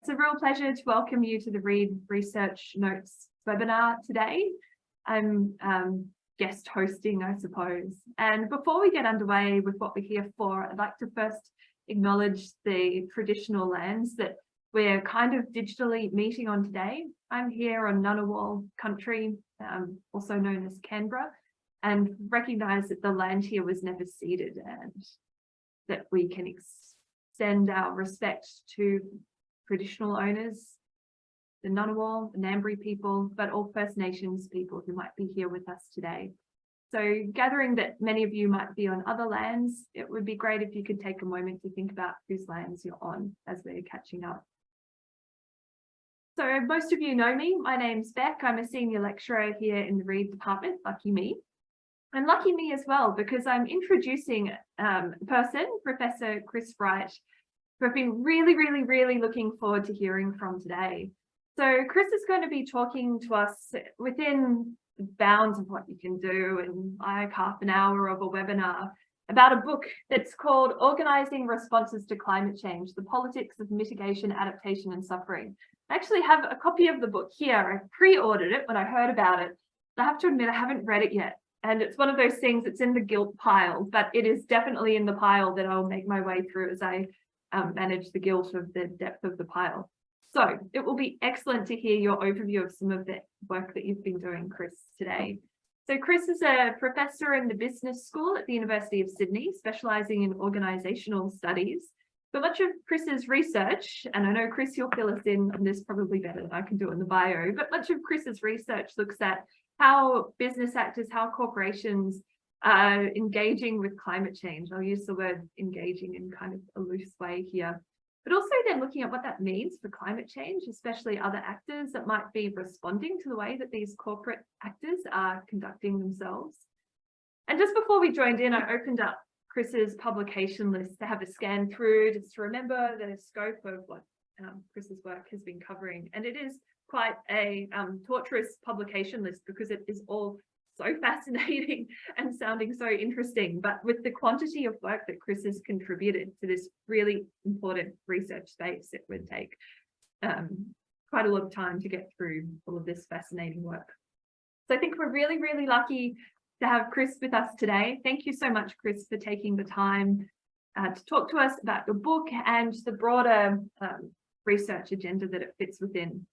It's a real pleasure to welcome you to the RE&D Research Notes webinar today. I'm guest hosting, I suppose. And before we get underway with what we're here for, I'd like to first acknowledge the traditional lands that we're kind of digitally meeting on today. I'm here on Ngunnawal country, also known as Canberra, and recognise that the land here was never ceded and that we can extend our respect to traditional owners, the Ngunnawal, the Ngambri people, but all First Nations people who might be here with us today. So gathering that many of you might be on other lands, it would be great if you could take a moment to think about whose lands you're on as we're catching up. So most of you know me. My name's Beck. I'm a senior lecturer here in the RE&D department, lucky me. And lucky me as well, because I'm introducing a person, Professor Chris Wright, who I've been really looking forward to hearing from today. So Chris is going to be talking to us within bounds of what you can do in like half an hour of a webinar about a book that's called Organising Responses to Climate Change, The Politics of Mitigation, Adaptation and Suffering. I actually have a copy of the book here. I pre-ordered it when I heard about it. I have to admit I haven't read it yet. And it's one of those things that's in the guilt pile, but it is definitely in the pile that I'll make my way through as I manage the guilt of the depth of the pile. So it will be excellent to hear your overview of some of the work that you've been doing, Chris, today. So Chris is a professor in the business school at the University of Sydney, specialising in organisational studies. But much of Chris's research, and I know Chris, you'll fill us in on this probably better than I can do in the bio, but much of Chris's research looks at how business actors, how corporations are engaging with climate change. I'll use the word engaging in kind of a loose way here, but also then looking at what that means for climate change, especially other actors that might be responding to the way that these corporate actors are conducting themselves. And just before we joined in, I opened up Chris's publication list to have a scan through, just to remember the scope of what Chris's work has been covering. And it is quite a torturous publication list because it is all so fascinating and sounding so interesting, but with the quantity of work that Chris has contributed to this really important research space, it would take quite a lot of time to get through all of this fascinating work. So I think we're really lucky to have Chris with us today. Thank you so much, Chris, for taking the time to talk to us about your book and the broader research agenda that it fits within.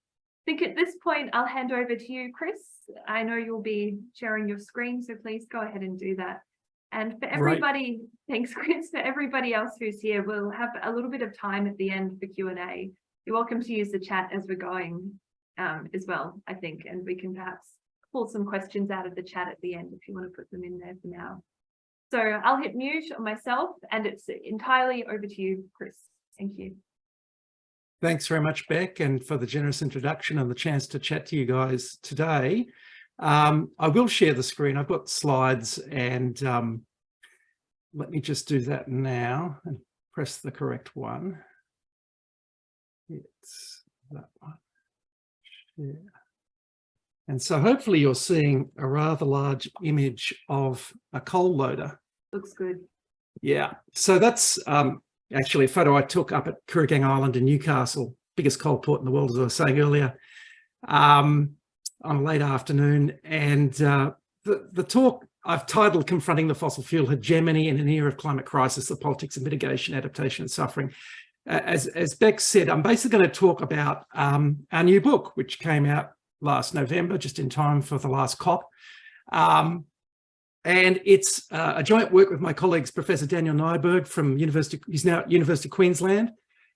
I think at this point, I'll hand over to you, Chris. I know you'll be sharing your screen, so please go ahead and do that. And for everybody, thanks, Chris, for everybody else who's here, we'll have a little bit of time at the end for Q&A. You're welcome to use the chat as we're going as well, I think, and we can perhaps pull some questions out of the chat at the end if you want to put them in there for now. So I'll hit mute on myself and it's entirely over to you, Chris. Thank you. Thanks very much, Beck, and for the generous introduction and the chance to chat to you guys today. I will share the screen. I've got slides and let me just do that now and press the correct one. It's that one. Share. And so hopefully you're seeing a rather large image of a coal loader. Looks good. Yeah, so that's actually a photo I took up at Kooragang Island in Newcastle, biggest coal port in the world, as I was saying earlier, on a late afternoon. And the talk I've titled Confronting the Fossil Fuel Hegemony in an Era of Climate Crisis, the Politics of Mitigation, Adaptation and Suffering. As Beck said, I'm basically going to talk about our new book, which came out last November, just in time for the last COP. And it's a joint work with my colleagues, Professor Daniel Nyberg from he's now at University of Queensland,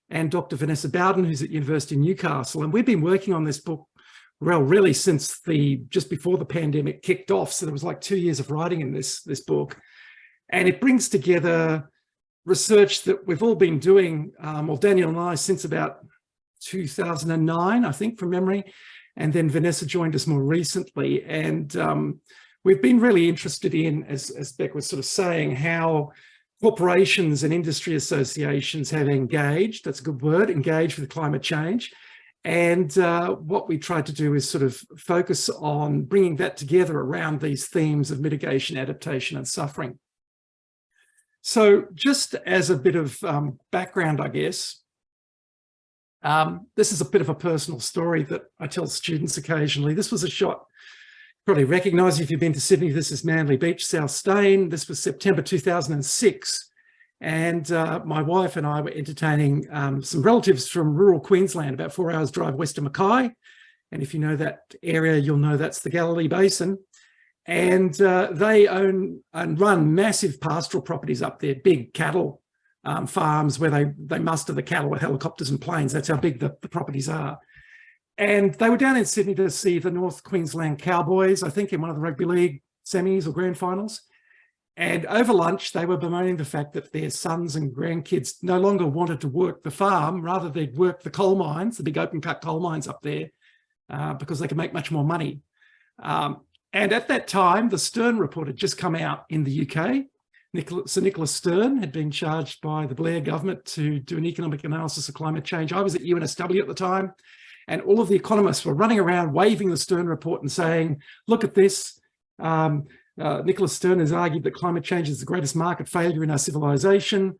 and Dr. Vanessa Bowden, who's at University of Newcastle. And we've been working on this book, well, really since just before the pandemic kicked off. So there was like 2 years of writing in this book. And it brings together research that we've all been doing, well, Daniel and I, since about 2009, I think, from memory. And then Vanessa joined us more recently. And we've been really interested in, as Beck was sort of saying, how corporations and industry associations have engaged, that's a good word, engaged with climate change. And what we tried to do is sort of focus on bringing that together around these themes of mitigation, adaptation and suffering. So just as a bit of background, I guess, This is a bit of a personal story that I tell students occasionally. This was a shot, probably recognise if you've been to Sydney, this is Manly Beach, South Stein. This was September 2006. And my wife and I were entertaining some relatives from rural Queensland, about 4 hours drive west of Mackay. And if you know that area, you'll know that's the Galilee Basin. And they own and run massive pastoral properties up there, big cattle farms where they muster the cattle with helicopters and planes. That's how big the properties are. And they were down in Sydney to see the North Queensland Cowboys, I think in one of the rugby league semis or grand finals. And over lunch, they were bemoaning the fact that their sons and grandkids no longer wanted to work the farm, rather they'd work the coal mines, the big open cut coal mines up there, because they could make much more money. And at that time, the Stern report had just come out in the UK. Sir Nicholas Stern had been charged by the Blair government to do an economic analysis of climate change. I was at UNSW at the time, and all of the economists were running around waving the Stern report and saying, look at this. Nicholas Stern has argued that climate change is the greatest market failure in our civilization.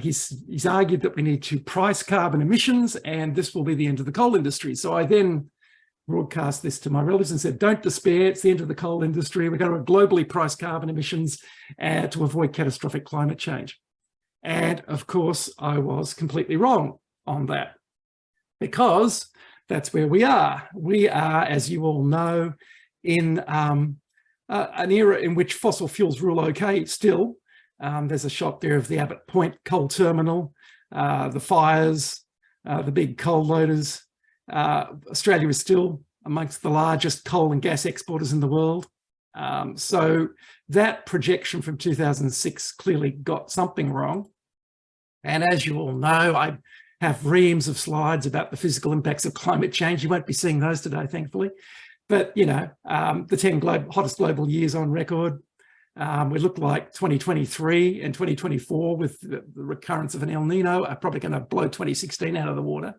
He's argued that we need to price carbon emissions, and this will be the end of the coal industry. So I then broadcast this to my relatives and said, don't despair, it's the end of the coal industry. We're going to globally price carbon emissions to avoid catastrophic climate change. And of course, I was completely wrong on that, because that's where we are. We are, as you all know, in an era in which fossil fuels rule okay still. There's a shot there of the Abbott Point coal terminal, the fires, the big coal loaders. Australia is still amongst the largest coal and gas exporters in the world. So that projection from 2006 clearly got something wrong. And as you all know, I have reams of slides about the physical impacts of climate change. You won't be seeing those today, thankfully. But, you know, the 10 hottest global years on record, we look like 2023 and 2024 with the recurrence of an El Nino are probably going to blow 2016 out of the water.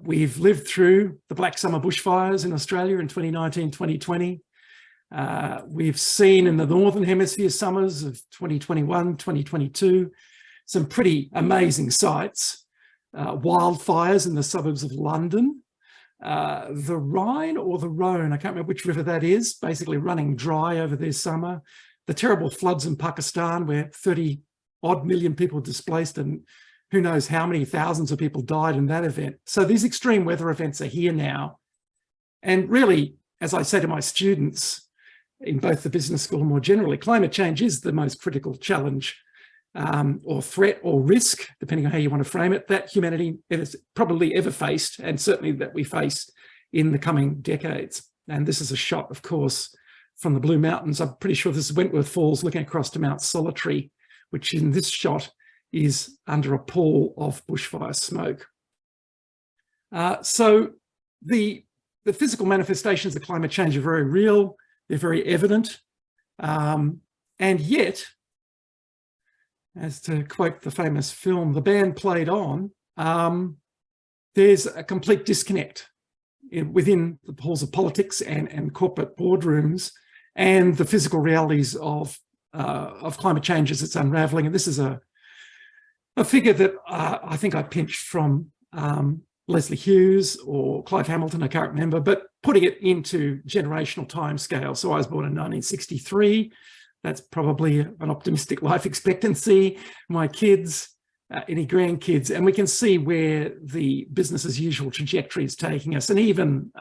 We've lived through the Black Summer bushfires in Australia in 2019, 2020. We've seen in the Northern Hemisphere summers of 2021, 2022, some pretty amazing sights. Wildfires in the suburbs of London. The Rhine or the Rhone, I can't remember which river that is, basically running dry over this summer. The terrible floods in Pakistan where 30 odd million people displaced and who knows how many thousands of people died in that event. So these extreme weather events are here now. And really, as I say to my students in both the business school and more generally, climate change is the most critical challenge or threat or risk, depending on how you want to frame it, that humanity has probably ever faced, and certainly that we face in the coming decades. And this is a shot, of course, from the Blue Mountains. I'm pretty sure this is Wentworth Falls looking across to Mount Solitary, which in this shot is under a pall of bushfire smoke. So the physical manifestations of climate change are very real, they're very evident, and yet, as to quote the famous film, the band played on, there's a complete disconnect within the halls of politics and corporate boardrooms and the physical realities of climate change as it's unraveling. And this is a figure that I think I pinched from Leslie Hughes or Clive Hamilton, I can't remember, but putting it into generational timescale. So I was born in 1963. That's probably an optimistic life expectancy. My kids, any grandkids, and we can see where the business as usual trajectory is taking us, and even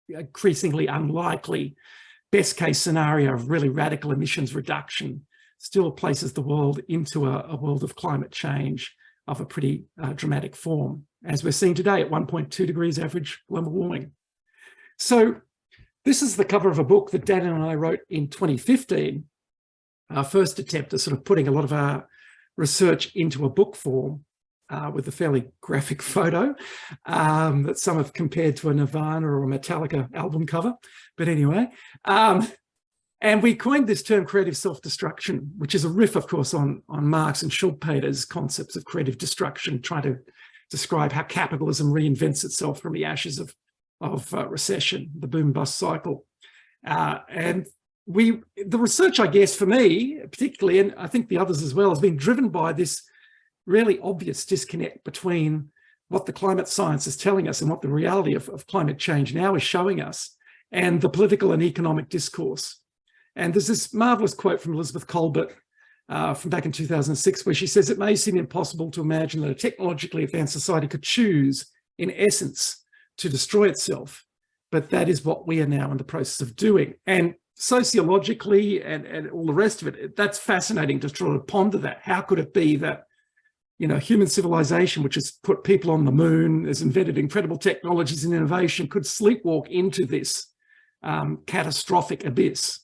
increasingly unlikely best case scenario of really radical emissions reduction still places the world into a world of climate change of a pretty dramatic form, as we're seeing today at 1.2 degrees average global warming. So this is the cover of a book that Dan and I wrote in 2015, our first attempt at sort of putting a lot of our research into a book form with a fairly graphic photo that some have compared to a Nirvana or a Metallica album cover. But anyway, and we coined this term creative self-destruction, which is a riff, of course, on Marx and Schumpeter's concepts of creative destruction, trying to describe how capitalism reinvents itself from the ashes of recession, the boom-bust cycle. And the research, I guess, for me, particularly, and I think the others as well, has been driven by this really obvious disconnect between what the climate science is telling us and what the reality of climate change now is showing us, and the political and economic discourse. And there's this marvelous quote from Elizabeth Colbert from back in 2006, where she says, "It may seem impossible to imagine that a technologically advanced society could choose, in essence, to destroy itself, but that is what we are now in the process of doing." And sociologically and all the rest of it, that's fascinating to try to ponder that. How could it be that, you know, human civilization, which has put people on the moon, has invented incredible technologies and innovation, could sleepwalk into this catastrophic abyss,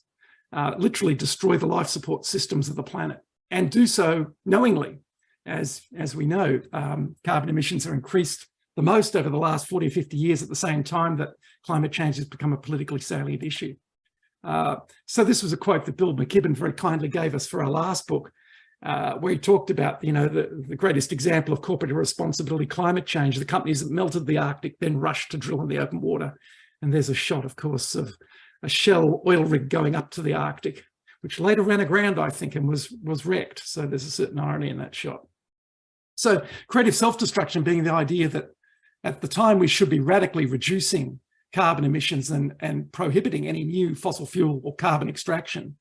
literally destroy the life support systems of the planet, and do so knowingly. As we know, carbon emissions are increased the most over the last 40 or 50 years, at the same time that climate change has become a politically salient issue. So this was a quote that Bill McKibben very kindly gave us for our last book, where he talked about, you know, the greatest example of corporate irresponsibility, climate change. The companies that melted the Arctic then rushed to drill in the open water. And there's a shot, of course, of a Shell oil rig going up to the Arctic, which later ran aground, I think, and was wrecked. So there's a certain irony in that shot. So creative self-destruction being the idea that at the time we should be radically reducing carbon emissions and prohibiting any new fossil fuel or carbon extraction.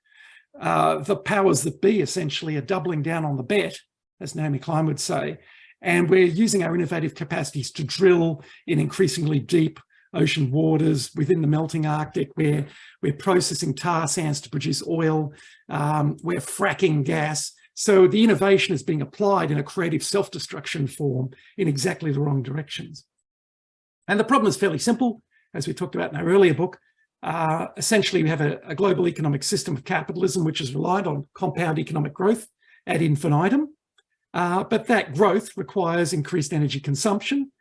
The powers that be essentially are doubling down on the bet, as Naomi Klein would say, and we're using our innovative capacities to drill in increasingly deep ocean waters within the melting Arctic, where we're processing tar sands to produce oil, we're fracking gas. So the innovation is being applied in a creative self-destruction form in exactly the wrong directions. And the problem is fairly simple, as we talked about in our earlier book. Essentially, we have a global economic system of capitalism, which is reliant on compound economic growth ad infinitum. But that growth requires increased energy consumption.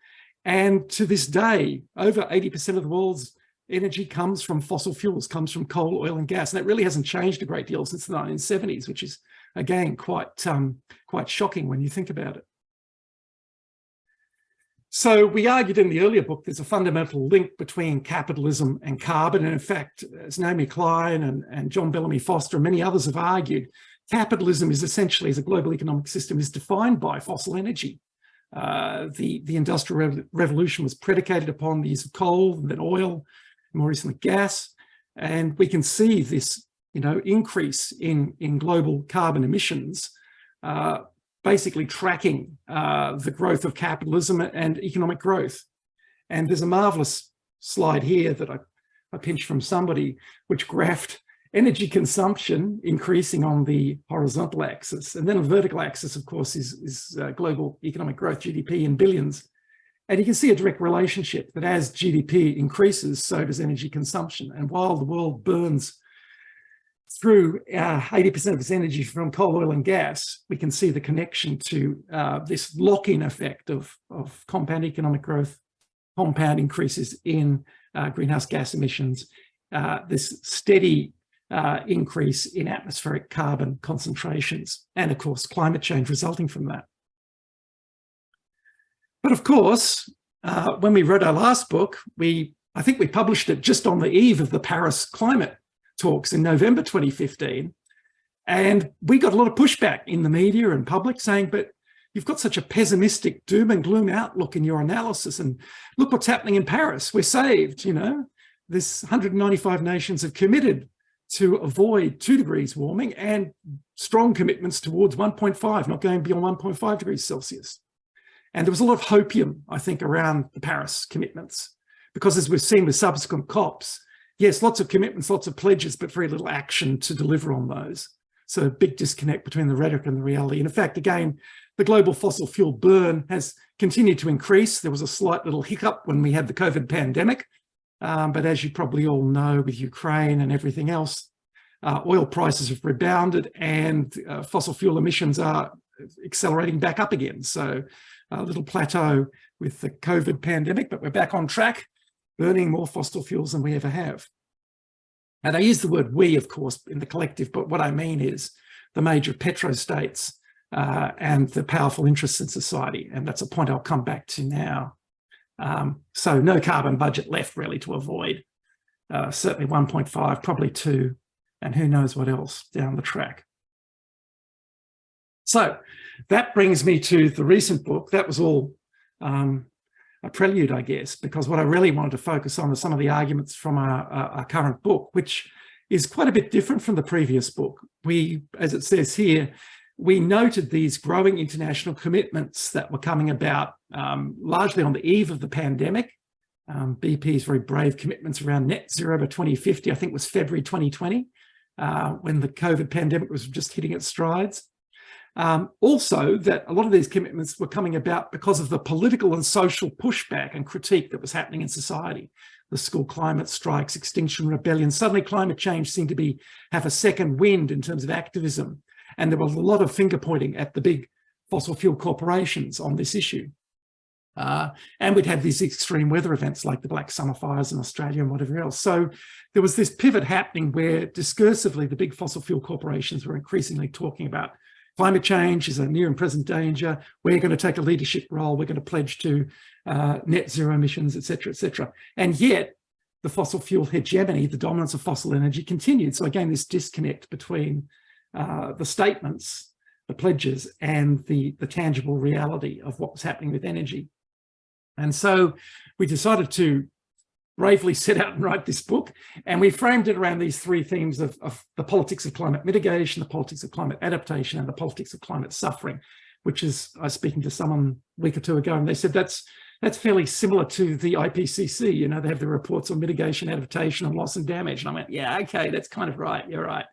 And to this day, over 80% of the world's energy comes from fossil fuels, comes from coal, oil, and gas. And that really hasn't changed a great deal since the 1970s, which is, again, quite shocking when you think about it. So we argued in the earlier book, there's a fundamental link between capitalism and carbon. And in fact, as Naomi Klein and John Bellamy Foster and many others have argued, capitalism is essentially, as a global economic system, is defined by fossil energy. The Industrial Revolution was predicated upon the use of coal, and then oil, and more recently gas. And we can see this, you know, increase in global carbon emissions, basically tracking the growth of capitalism and economic growth. And there's a marvelous slide here that I pinched from somebody, which graphed energy consumption increasing on the horizontal axis. And then a vertical axis, of course, is global economic growth, GDP in billions. And you can see a direct relationship that as GDP increases, so does energy consumption. And while the world burns through 80% of its energy from coal, oil, and gas, we can see the connection to this lock-in effect of compound economic growth, compound increases in greenhouse gas emissions, this steady increase in atmospheric carbon concentrations, and of course, climate change resulting from that. But of course, when we wrote our last book, I think we published it just on the eve of the Paris climate talks in November 2015. And we got a lot of pushback in the media and public saying, but you've got such a pessimistic doom and gloom outlook in your analysis. And look what's happening in Paris. We're saved, you know. This 195 nations have committed to avoid 2 degrees warming and strong commitments towards 1.5, not going beyond 1.5 degrees Celsius. And there was a lot of hopium, I think, around the Paris commitments, because as we've seen with subsequent COPs, yes, lots of commitments, lots of pledges, but very little action to deliver on those. So a big disconnect between the rhetoric and the reality. And in fact, again, the global fossil fuel burn has continued to increase. There was a slight little hiccup when we had the COVID pandemic. But as you probably all know, with Ukraine and everything else, oil prices have rebounded and fossil fuel emissions are accelerating back up again. So a little plateau with the COVID pandemic, but we're back on track, burning more fossil fuels than we ever have. And I use the word we, of course, in the collective, but what I mean is the major petrostates and the powerful interests in society. And that's a point I'll come back to now. So no carbon budget left really to avoid, certainly 1.5, probably 2, and who knows what else down the track. So that brings me to the recent book. That was all prelude, I guess, because what I really wanted to focus on was some of the arguments from our current book, which is quite a bit different from the previous book. We, as it says here, we noted these growing international commitments that were coming about largely on the eve of the pandemic. BP's very brave commitments around net zero by 2050, I think was February 2020, when the COVID pandemic was just hitting its strides. Also, that a lot of these commitments were coming about because of the political and social pushback and critique that was happening in society. The school climate strikes, Extinction Rebellion, suddenly climate change seemed to have a second wind in terms of activism. And there was a lot of finger pointing at the big fossil fuel corporations on this issue. And we'd had these extreme weather events like the Black Summer fires in Australia and whatever else. So there was this pivot happening where discursively the big fossil fuel corporations were increasingly talking about climate change is a near and present danger. We're going to take a leadership role. We're going to pledge to net zero emissions, et cetera, et cetera. And yet the fossil fuel hegemony, the dominance of fossil energy continued. So again, this disconnect between the statements, the pledges, and the tangible reality of what was happening with energy. And so we decided to bravely set out and write this book, and we framed it around these three themes of the politics of climate mitigation, the politics of climate adaptation, and the politics of climate suffering, which is, I was speaking to someone a week or two ago, and they said that's fairly similar to the IPCC. You know, they have the reports on mitigation, adaptation, and loss and damage. And I went, yeah, okay, that's kind of right. You're right.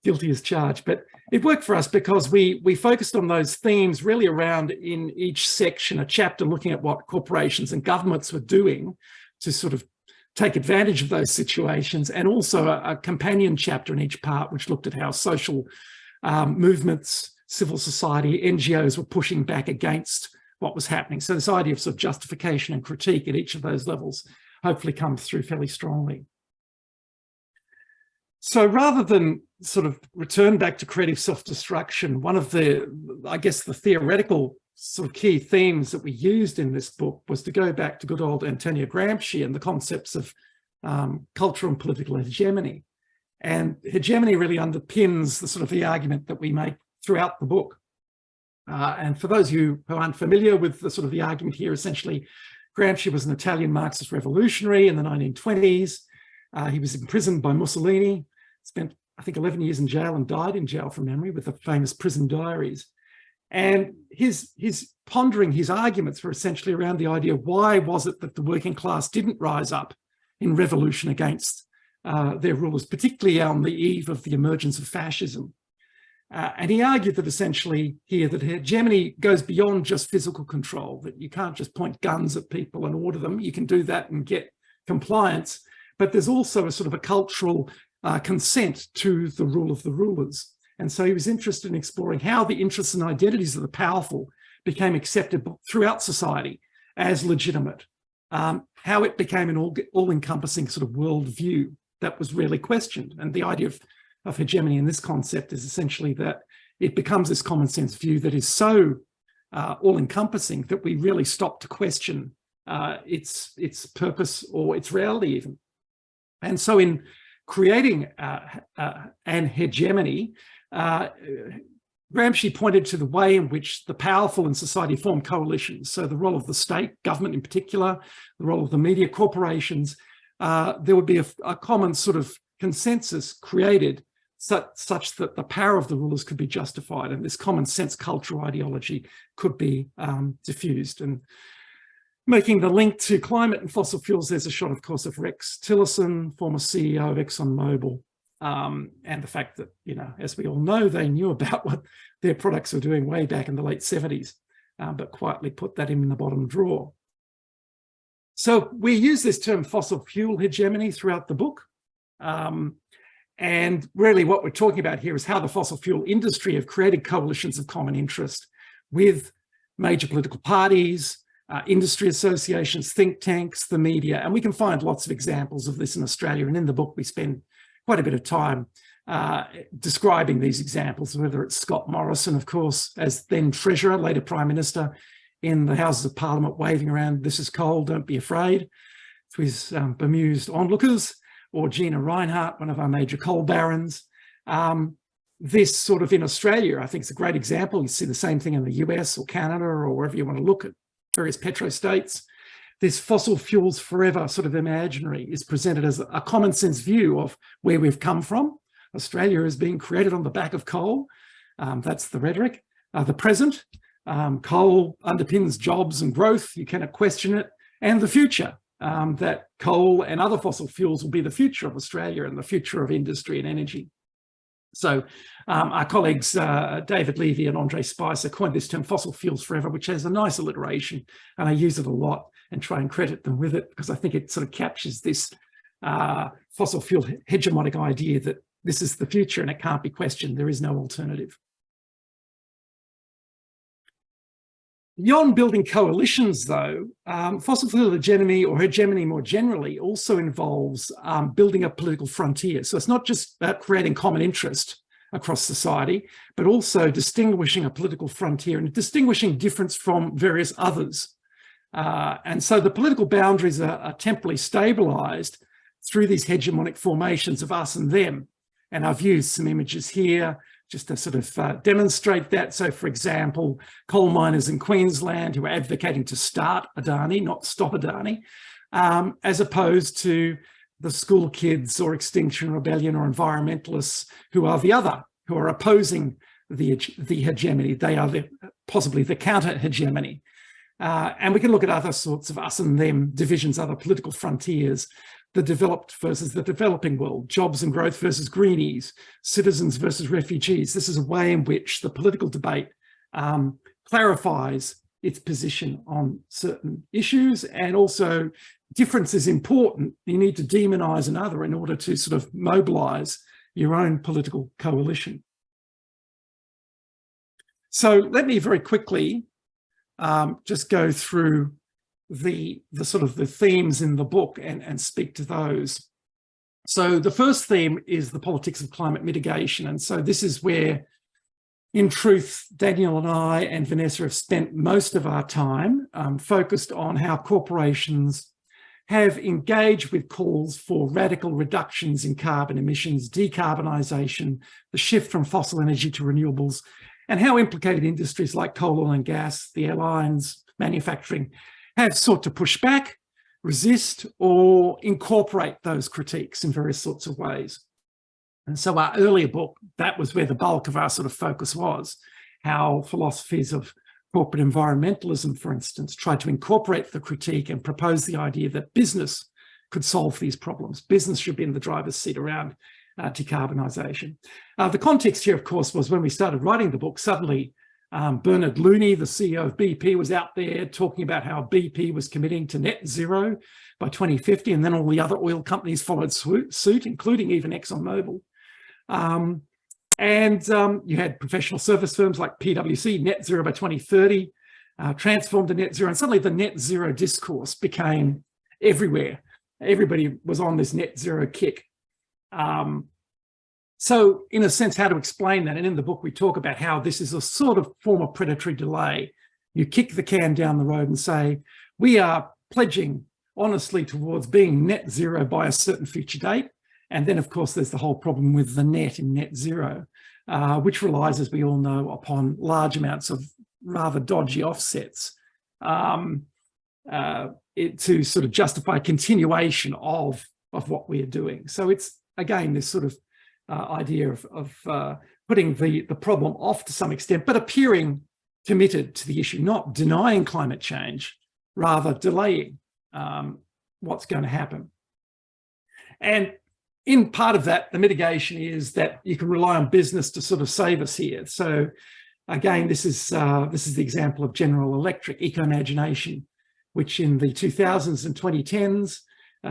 Guilty as charged. But it worked for us because we focused on those themes really around in each section, a chapter looking at what corporations and governments were doing to sort of take advantage of those situations, and also a companion chapter in each part, which looked at how social movements, civil society, NGOs were pushing back against what was happening. So this idea of sort of justification and critique at each of those levels hopefully comes through fairly strongly. So rather than sort of return back to creative self-destruction, one of the, I guess, the theoretical sort of key themes that we used in this book was to go back to good old Antonio Gramsci and the concepts of cultural and political hegemony. And hegemony really underpins the sort of the argument that we make throughout the book. And for those of you who aren't familiar with the sort of the argument here, essentially, Gramsci was an Italian Marxist revolutionary in the 1920s. He was imprisoned by Mussolini, spent, I think, 11 years in jail and died in jail from memory with the famous prison diaries. And his pondering his arguments were essentially around the idea, why was it that the working class didn't rise up in revolution against their rulers, particularly on the eve of the emergence of fascism? And he argued that essentially here that hegemony goes beyond just physical control, that you can't just point guns at people and order them. You can do that and get compliance, but there's also a sort of a cultural consent to the rule of the rulers. And so he was interested in exploring how the interests and identities of the powerful became accepted throughout society as legitimate, how it became an all-encompassing sort of worldview that was rarely questioned. And the idea of hegemony in this concept is essentially that it becomes this common sense view that is so all-encompassing that we really stop to question its purpose or its reality even. And so in creating an hegemony, Gramsci pointed to the way in which the powerful in society form coalitions. So the role of the state, government in particular, the role of the media, corporations, there would be a common sort of consensus created such that the power of the rulers could be justified and this common sense cultural ideology could be diffused. And making the link to climate and fossil fuels, there's a shot, of course, of Rex Tillerson, former CEO of ExxonMobil, and the fact that, you know, as we all know, they knew about what their products were doing way back in the late 70s, but quietly put that in the bottom drawer. So we use this term fossil fuel hegemony throughout the book. And really what we're talking about here is how the fossil fuel industry have created coalitions of common interest with major political parties, industry associations, think tanks, the media, and we can find lots of examples of this in Australia. And in the book, we spend quite a bit of time describing these examples, whether it's Scott Morrison, of course, as then Treasurer, later Prime Minister, in the Houses of Parliament, waving around, "This is coal, don't be afraid," to his bemused onlookers, or Gina Rinehart, one of our major coal barons. This sort of in Australia, I think it's a great example. You see the same thing in the US or Canada or wherever you want to look at various petrostates. this fossil fuels forever sort of imaginary is presented as a common sense view of where we've come from. Australia is being created on the back of coal. That's the rhetoric. The present, coal underpins jobs and growth. You cannot question it. And the future, that coal and other fossil fuels will be the future of Australia and the future of industry and energy. So our colleagues, David Levy and Andre Spicer, coined this term fossil fuels forever, which has a nice alliteration, and I use it a lot and try and credit them with it because I think it sort of captures this fossil fuel hegemonic idea that this is the future and it can't be questioned. There is no alternative. Beyond building coalitions, though, fossil fuel hegemony, or hegemony more generally, also involves building a political frontier. So it's not just about creating common interest across society, but also distinguishing a political frontier and distinguishing difference from various others. And so the political boundaries are temporally stabilised through these hegemonic formations of us and them. And I've used some images here just to sort of demonstrate that. So, for example, coal miners in Queensland who are advocating to start Adani, not stop Adani, as opposed to the school kids or Extinction Rebellion or environmentalists who are the other, who are opposing the hegemony. They are possibly the counter-hegemony. And we can look at other sorts of us and them divisions, other political frontiers, the developed versus the developing world, jobs and growth versus greenies, citizens versus refugees. This is a way in which the political debate clarifies its position on certain issues, and also difference is important. You need to demonize another in order to sort of mobilize your own political coalition. So let me very quickly just go through the sort of the themes in the book and speak to those. So the first theme is the politics of climate mitigation. And so this is where, in truth, Daniel and I and Vanessa have spent most of our time focused on how corporations have engaged with calls for radical reductions in carbon emissions, decarbonisation, the shift from fossil energy to renewables, and how implicated industries like coal, oil and gas, the airlines, manufacturing, have sought to push back, resist, or incorporate those critiques in various sorts of ways. And so our earlier book, that was where the bulk of our sort of focus was, how philosophies of corporate environmentalism, for instance, tried to incorporate the critique and propose the idea that business could solve these problems. Business should be in the driver's seat around decarbonisation. The context here, of course, was when we started writing the book, suddenly Bernard Looney, the CEO of BP, was out there talking about how BP was committing to net zero by 2050, and then all the other oil companies followed suit, including even ExxonMobil. You had professional service firms like PwC, net zero by 2030, transformed to net zero, and suddenly the net zero discourse became everywhere. Everybody was on this net zero kick. So in a sense, how to explain that? And in the book, we talk about how this is a sort of form of predatory delay. You kick the can down the road and say, we are pledging honestly towards being net zero by a certain future date. And then, of course, there's the whole problem with the net in net zero, which relies, as we all know, upon large amounts of rather dodgy offsets to sort of justify continuation of what we are doing. So it's, again, this sort of idea of putting the problem off to some extent, but appearing committed to the issue, not denying climate change, rather delaying what's going to happen. And in part of that, the mitigation is that you can rely on business to sort of save us here. So again, this is the example of General Electric, eco-imagination, which in the 2000s and 2010s,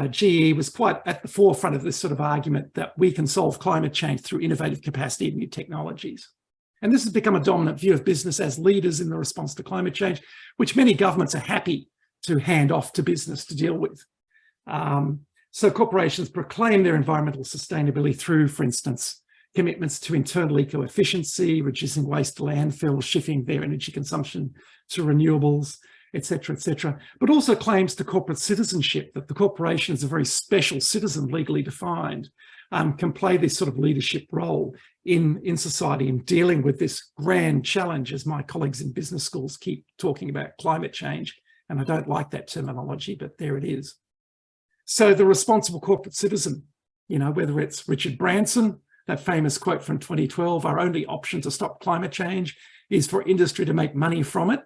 GE was quite at the forefront of this sort of argument that we can solve climate change through innovative capacity and new technologies. And this has become a dominant view of business as leaders in the response to climate change, which many governments are happy to hand off to business to deal with. So corporations proclaim their environmental sustainability through, for instance, commitments to internal eco-efficiency, reducing waste to landfill, shifting their energy consumption to renewables, et cetera, but also claims to corporate citizenship, that the corporation is a very special citizen, legally defined, can play this sort of leadership role in society in dealing with this grand challenge, as my colleagues in business schools keep talking about, climate change And I don't like that terminology, but there it is. So the responsible corporate citizen, you know, whether it's Richard Branson, that famous quote from 2012, our only option to stop climate change is for industry to make money from it,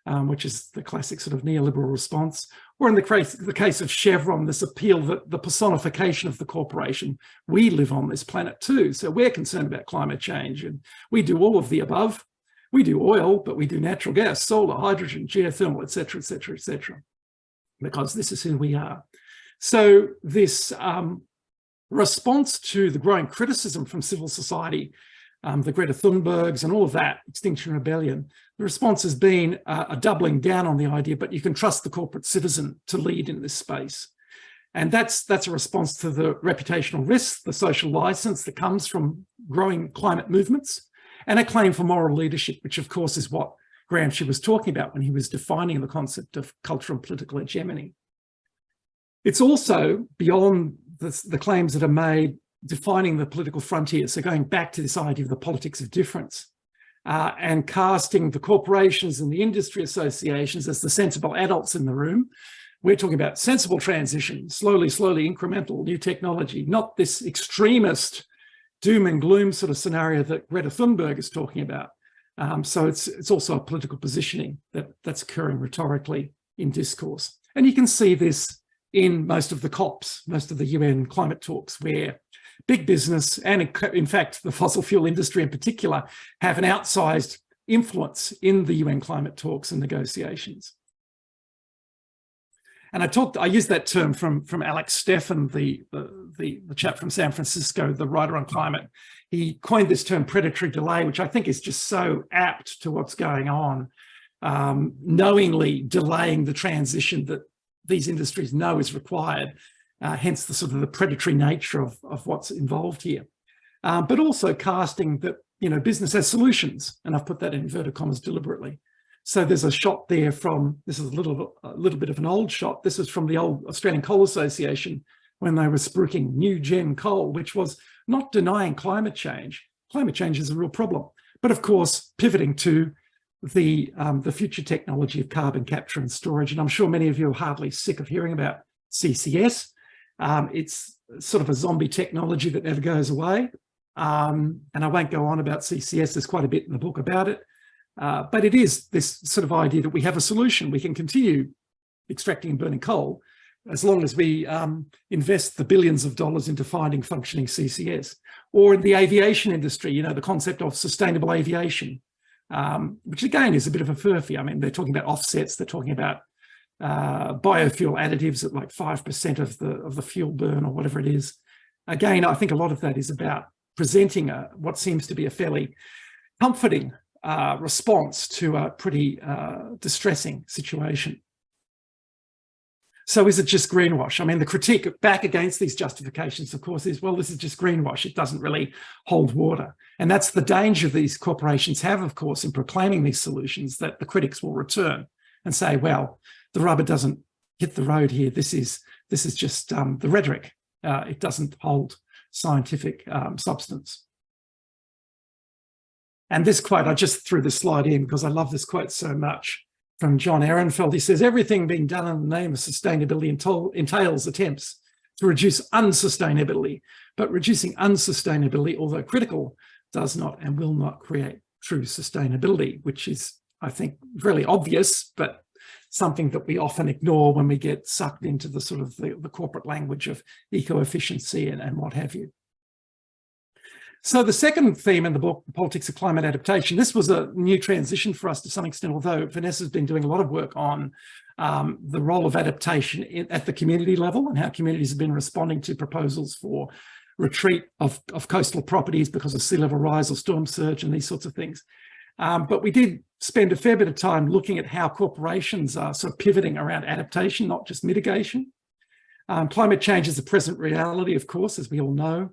which is the classic sort of neoliberal response. Or in the case of Chevron, this appeal that the personification of the corporation, we live on this planet too, so we're concerned about climate change, and we do all of the above. We do oil, but we do natural gas, solar, hydrogen, geothermal, et cetera, because this is who we are. So this response to the growing criticism from civil society, the Greta Thunbergs and all of that, Extinction Rebellion, the response has been a doubling down on the idea, but you can trust the corporate citizen to lead in this space. And that's a response to the reputational risk, the social license that comes from growing climate movements, and a claim for moral leadership, which of course is what Gramsci was talking about when he was defining the concept of cultural and political hegemony. It's also beyond the claims that are made defining the political frontier, so going back to this idea of the politics of difference, and casting the corporations and the industry associations as the sensible adults in the room. We're talking about sensible transition, slowly, incremental, new technology, not this extremist doom and gloom sort of scenario that Greta Thunberg is talking about. So it's also a political positioning that's occurring rhetorically in discourse. And you can see this in most of the COPs, most of the UN climate talks, where big business and in fact the fossil fuel industry in particular have an outsized influence in the UN climate talks and negotiations. And I used that term from Alex Steffen, the chap from San Francisco, the writer on climate. He coined this term predatory delay, which I think is just so apt to what's going on, knowingly delaying the transition that these industries know is required, hence the sort of the predatory nature of what's involved here. But also casting that, you know, business has solutions, and I've put that in inverted commas deliberately. So there's a shot there from, this is a little bit of an old shot. This is from the old Australian Coal Association when they were spruiking new gen coal, which was not denying climate change. Climate change is a real problem, but of course, pivoting to the future technology of carbon capture and storage. And I'm sure many of you are hardly sick of hearing about CCS. It's sort of a zombie technology that never goes away. And I won't go on about CCS. There's quite a bit in the book about it. But it is this sort of idea that we have a solution. We can continue extracting and burning coal as long as we invest the billions of dollars into finding functioning CCS. Or in the aviation industry, you know, the concept of sustainable aviation, which again is a bit of a furphy. I mean, they're talking about offsets, they're talking about biofuel additives at like 5% of the fuel burn or whatever it is. Again, I think a lot of that is about presenting what seems to be a fairly comforting response to a pretty distressing situation. So is it just greenwash? I mean, the critique back against these justifications, of course, is, well, this is just greenwash. It doesn't really hold water. And that's the danger these corporations have, of course, in proclaiming these solutions, that the critics will return and say, well, the rubber doesn't hit the road here. This is just the rhetoric. It doesn't hold scientific substance. And this quote, I just threw this slide in because I love this quote so much, from John Ehrenfeld. He says, everything being done in the name of sustainability entails attempts to reduce unsustainability, but reducing unsustainability, although critical, does not and will not create true sustainability, which is, I think, really obvious, but something that we often ignore when we get sucked into the sort of the corporate language of eco-efficiency and what have you. So the second theme in the book, the politics of climate adaptation, this was a new transition for us to some extent, although Vanessa's been doing a lot of work on the role of adaptation at the community level and how communities have been responding to proposals for retreat of coastal properties because of sea level rise or storm surge and these sorts of things. But we did spend a fair bit of time looking at how corporations are sort of pivoting around adaptation, not just mitigation. Climate change is a present reality, of course, as we all know.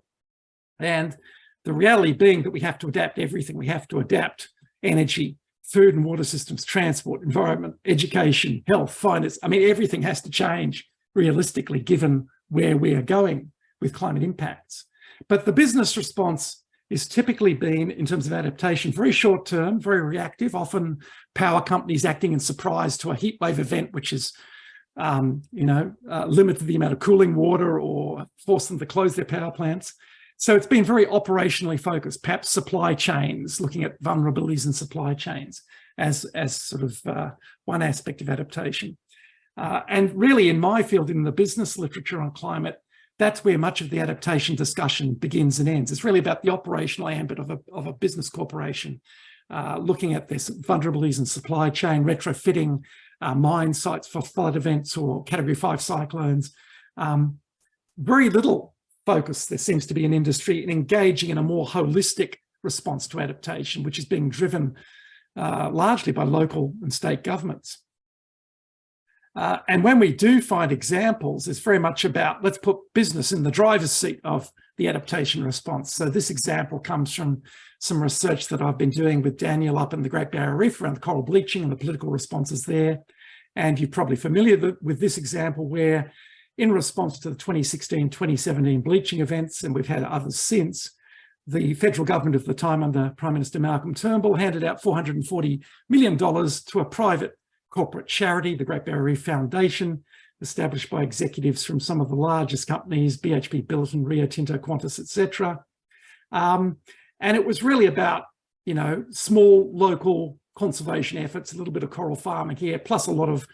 And the reality being that we have to adapt everything. We have to adapt energy, food and water systems, transport, environment, education, health, finance. I mean, everything has to change realistically, given where we are going with climate impacts. But the business response is typically been, in terms of adaptation, very short term, very reactive, often power companies acting in surprise to a heat wave event, which is, limited the amount of cooling water or force them to close their power plants. So it's been very operationally focused, perhaps supply chains, looking at vulnerabilities in supply chains as sort of one aspect of adaptation. And really in my field, in the business literature on climate, that's where much of the adaptation discussion begins and ends. It's really about the operational ambit of a business corporation, looking at this vulnerabilities in supply chain, retrofitting mine sites for flood events or Category 5 cyclones. Very little focus there seems to be in industry in engaging in a more holistic response to adaptation, which is being driven largely by local and state governments. And when we do find examples, it's very much about, let's put business in the driver's seat of the adaptation response. So this example comes from some research that I've been doing with Daniel up in the Great Barrier Reef around the coral bleaching and the political responses there. And you're probably familiar with this example where, in response to the 2016-2017 bleaching events, and we've had others since, the federal government of the time under Prime Minister Malcolm Turnbull handed out $440 million to a private corporate charity, the Great Barrier Reef Foundation, established by executives from some of the largest companies, BHP Billiton, Rio Tinto, Qantas, etc. And it was really about, small local conservation efforts, a little bit of coral farming here, plus a lot of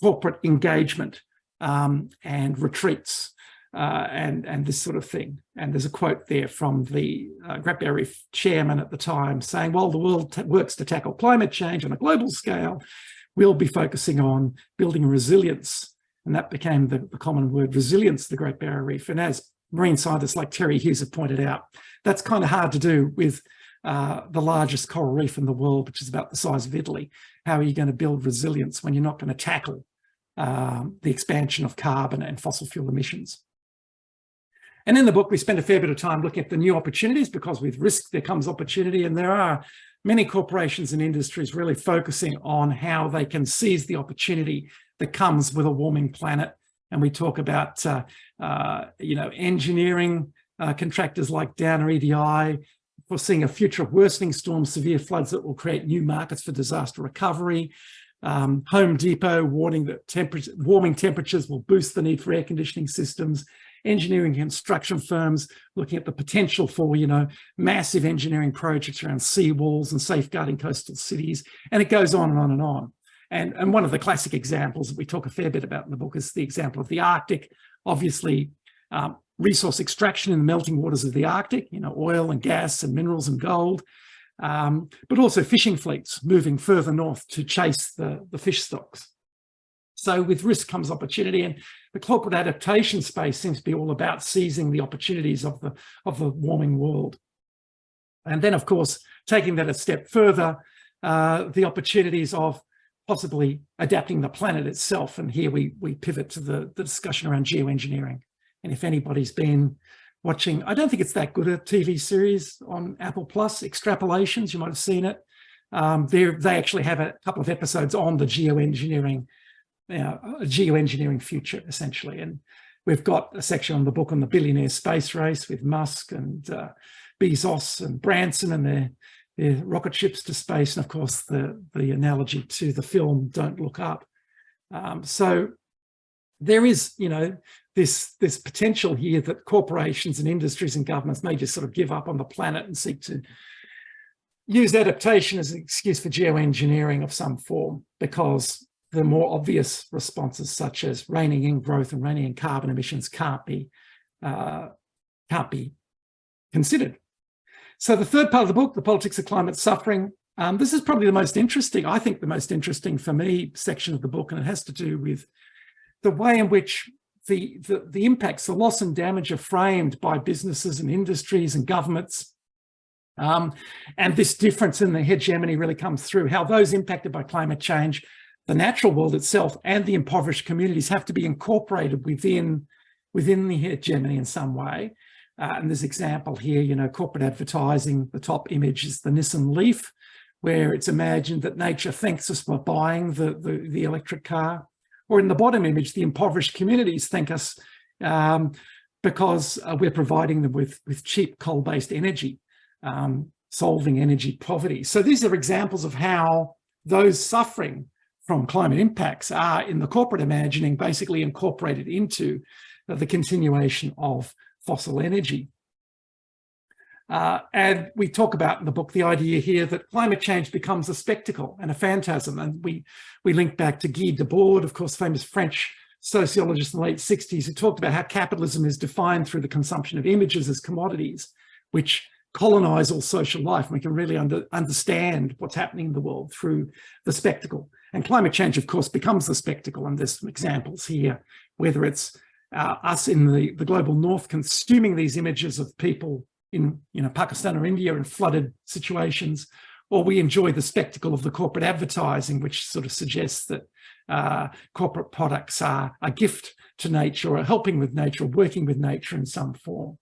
corporate engagement and retreats and this sort of thing. And there's a quote there from the Great Barrier Reef chairman at the time saying, while the world works to tackle climate change on a global scale, we'll be focusing on building resilience. And that became the common word, resilience, to the Great Barrier Reef. And as marine scientists like Terry Hughes have pointed out, that's kind of hard to do with the largest coral reef in the world, which is about the size of Italy. How are you going to build resilience when you're not going to tackle the expansion of carbon and fossil fuel emissions? And in the book, we spend a fair bit of time looking at the new opportunities, because with risk, there comes opportunity. And there are many corporations and industries really focusing on how they can seize the opportunity that comes with a warming planet. And we talk about, engineering contractors like Downer EDI, foreseeing a future of worsening storms, severe floods that will create new markets for disaster recovery. Home Depot warning that warming temperatures will boost the need for air conditioning systems. Engineering construction firms looking at the potential for, massive engineering projects around seawalls and safeguarding coastal cities. And it goes on and on and on. And one of the classic examples that we talk a fair bit about in the book is the example of the Arctic. Obviously, resource extraction in the melting waters of the Arctic, oil and gas and minerals and gold, but also fishing fleets moving further north to chase the fish stocks. So with risk comes opportunity, and the corporate adaptation space seems to be all about seizing the opportunities of the warming world. And then, of course, taking that a step further, the opportunities of possibly adapting the planet itself. And here we pivot to the discussion around geoengineering. And if anybody's been watching, I don't think it's that good a TV series on Apple Plus, Extrapolations, you might have seen it. They actually have a couple of episodes on the geoengineering future, essentially. And we've got a section on the book on the billionaire space race with Musk and Bezos and Branson and their rocket ships to space. And of course, the analogy to the film Don't Look Up. So there is, this potential here that corporations and industries and governments may just sort of give up on the planet and seek to use adaptation as an excuse for geoengineering of some form, because the more obvious responses, such as reining in growth and reining in carbon emissions, can't be considered. So the third part of the book, The Politics of Climate Suffering, this is probably the most interesting, I think the most interesting for me section of the book, and it has to do with the way in which the impacts, the loss and damage are framed by businesses and industries and governments. And this difference in the hegemony really comes through, how those impacted by climate change, the natural world itself, and the impoverished communities have to be incorporated within the hegemony in some way. And there's an example here, corporate advertising, the top image is the Nissan Leaf, where it's imagined that nature thanks us for buying the electric car. Or in the bottom image, the impoverished communities thank us because we're providing them with cheap coal-based energy. solving energy poverty. So these are examples of how those suffering from climate impacts are, in the corporate imagining, basically incorporated into the continuation of fossil energy. And we talk about in the book the idea here that climate change becomes a spectacle and a phantasm. And we link back to Guy Debord, of course, famous French sociologist in the late 60s, who talked about how capitalism is defined through the consumption of images as commodities, which colonize all social life. And we can really understand what's happening in the world through the spectacle. And climate change, of course, becomes the spectacle. And there's some examples here, whether it's us in the global north consuming these images of people in Pakistan or India in flooded situations, or we enjoy the spectacle of the corporate advertising, which sort of suggests that corporate products are a gift to nature, or helping with nature, or working with nature in some form.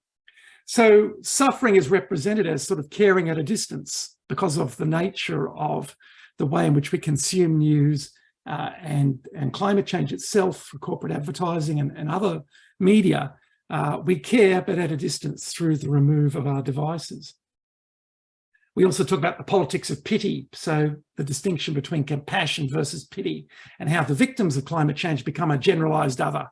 So suffering is represented as sort of caring at a distance because of the nature of the way in which we consume news and climate change itself, corporate advertising and other media. We care, but at a distance through the remove of our devices. We also talk about the politics of pity, so the distinction between compassion versus pity, and how the victims of climate change become a generalized other,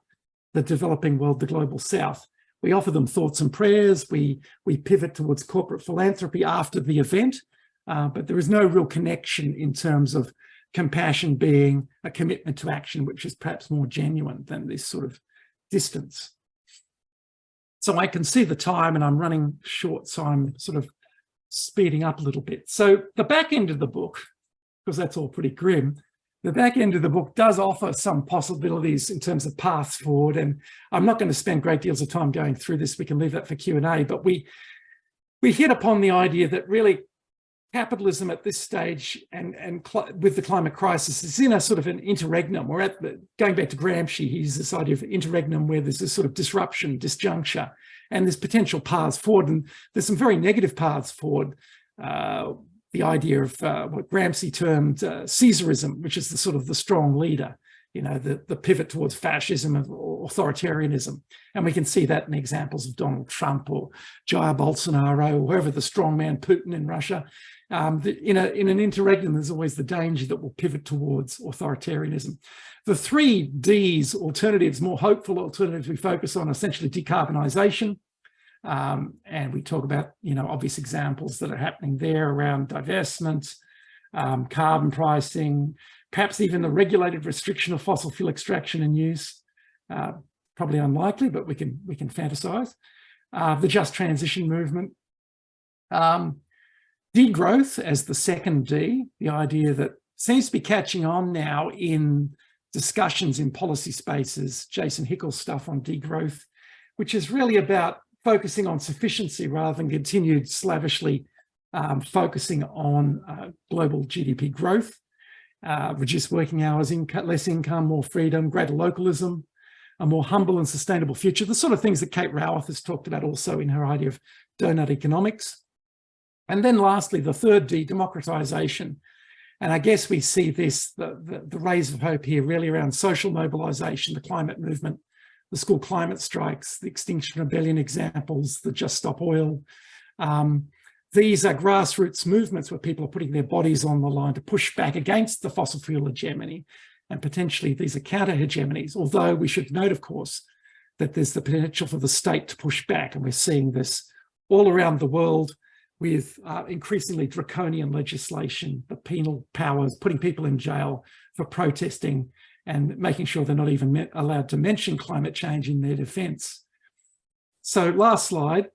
the developing world, the global south. We offer them thoughts and prayers. We pivot towards corporate philanthropy after the event, but there is no real connection in terms of compassion being a commitment to action, which is perhaps more genuine than this sort of distance. So I can see the time and I'm running short, so I'm sort of speeding up a little bit. So the back end of the book, because that's all pretty grim, the back end of the book does offer some possibilities in terms of paths forward. And I'm not going to spend great deals of time going through this. We can leave that for Q&A, but we hit upon the idea that really capitalism at this stage and with the climate crisis is in a sort of an interregnum. We're at going back to Gramsci, he uses this idea of interregnum where there's this sort of disruption, disjuncture, and there's potential paths forward. And there's some very negative paths forward. The idea of what Gramsci termed Caesarism, which is the sort of the strong leader, the pivot towards fascism or authoritarianism. And we can see that in examples of Donald Trump or Jair Bolsonaro, or whoever the strongman Putin in Russia. In an interregnum, there's always the danger that we'll pivot towards authoritarianism. The 3 Ds, alternatives, more hopeful alternatives we focus on, essentially decarbonisation. And we talk about, obvious examples that are happening there around divestment, carbon pricing, perhaps even the regulated restriction of fossil fuel extraction and use. Probably unlikely, but we can fantasize. The just transition movement. Degrowth as the second D, the idea that seems to be catching on now in discussions in policy spaces, Jason Hickel's stuff on degrowth, which is really about focusing on sufficiency rather than continued slavishly focusing on global GDP growth, reduced working hours, less income, more freedom, greater localism, a more humble and sustainable future, the sort of things that Kate Raworth has talked about also in her idea of donut economics. And then lastly, the third D, democratization. And I guess we see this, the rays of hope here really around social mobilization, the climate movement, the school climate strikes, the Extinction Rebellion examples, the Just Stop Oil. These are grassroots movements where people are putting their bodies on the line to push back against the fossil fuel hegemony. And potentially these are counter hegemonies, although we should note, of course, that there's the potential for the state to push back. And we're seeing this all around the world with increasingly draconian legislation, the penal powers, putting people in jail for protesting and making sure they're not even allowed to mention climate change in their defense. So last slide,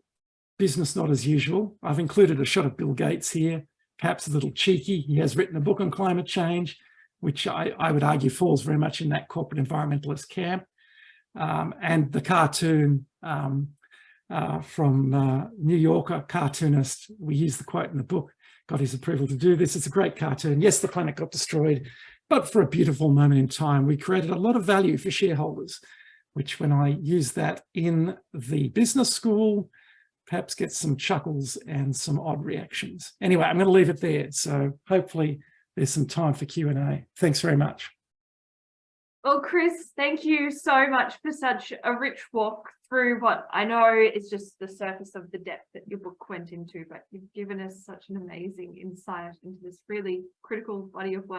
business not as usual. I've included a shot of Bill Gates here, perhaps a little cheeky. He has written a book on climate change, which I would argue falls very much in that corporate environmentalist camp. And the cartoon from New Yorker cartoonist, we use the quote in the book, got his approval to do this. It's a great cartoon. Yes, the planet got destroyed, but for a beautiful moment in time, we created a lot of value for shareholders, which when I use that in the business school, perhaps gets some chuckles and some odd reactions. Anyway, I'm going to leave it there. So hopefully there's some time for Q&A. Thanks very much. Well, Chris, thank you so much for such a rich walk through what I know is just the surface of the depth that your book went into, but you've given us such an amazing insight into this really critical body of work.